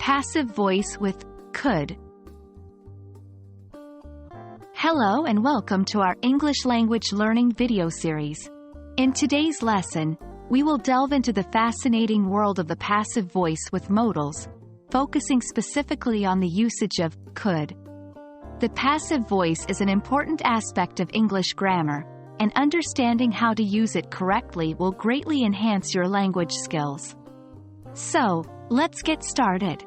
Passive voice with could. Hello and welcome to our English language learning video series. In today's lesson, we will delve into the fascinating world of the passive voice with modals, focusing specifically on the usage of could. The passive voice is an important aspect of English grammar, and understanding how to use it correctly will greatly enhance your language skills. So, let's get started.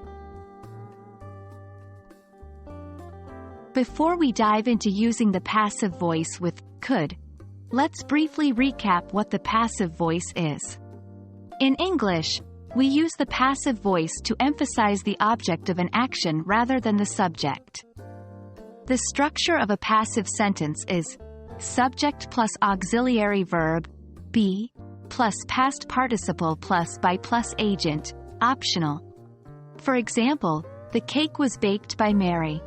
Before we dive into using the passive voice with could, let's briefly recap what the passive voice is. In English, we use the passive voice to emphasize the object of an action rather than the subject. The structure of a passive sentence is subject plus auxiliary verb, be, plus past participle plus by plus agent, optional. For example, the cake was baked by Mary.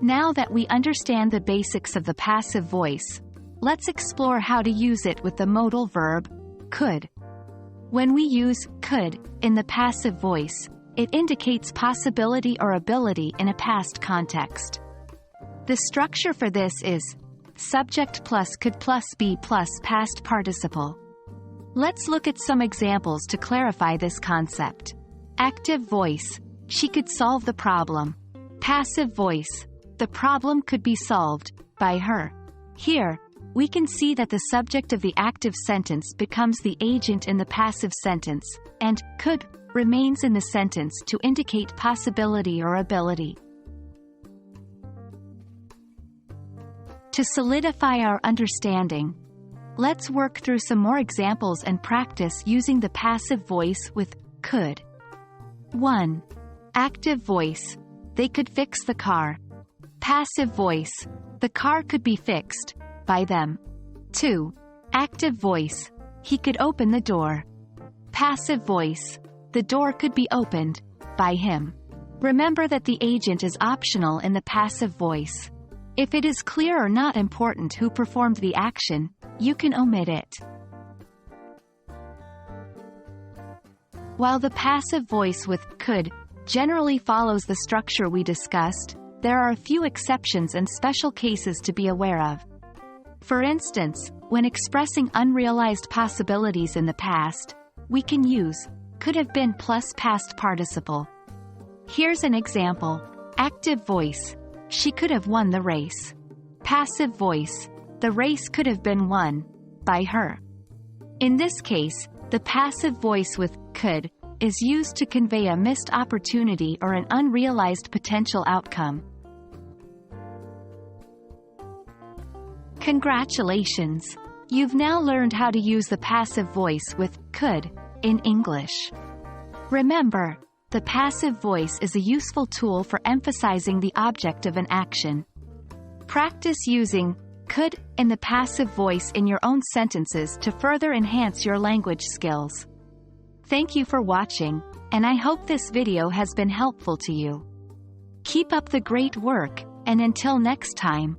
Now that we understand the basics of the passive voice, let's explore how to use it with the modal verb, could. When we use could in the passive voice, it indicates possibility or ability in a past context. The structure for this is subject plus could plus be plus past participle. Let's look at some examples to clarify this concept. Active voice, she could solve the problem. Passive voice, the problem could be solved by her. Here, we can see that the subject of the active sentence becomes the agent in the passive sentence, and could remains in the sentence to indicate possibility or ability. To solidify our understanding, let's work through some more examples and practice using the passive voice with could. 1. Active voice, they could fix the car. Passive voice, the car could be fixed by them. 2. Active voice, he could open the door. Passive voice, the door could be opened by him. Remember that the agent is optional in the passive voice. If it is clear or not important who performed the action, you can omit it. While the passive voice with could generally follows the structure we discussed, there are a few exceptions and special cases to be aware of. For instance, when expressing unrealized possibilities in the past, we can use could have been plus past participle. Here's an example. Active voice, she could have won the race. Passive voice, the race could have been won by her. In this case, the passive voice with could is used to convey a missed opportunity or an unrealized potential outcome. Congratulations! You've now learned how to use the passive voice with could in English. Remember, the passive voice is a useful tool for emphasizing the object of an action. Practice using could in the passive voice in your own sentences to further enhance your language skills. Thank you for watching, and I hope this video has been helpful to you. Keep up the great work, and until next time,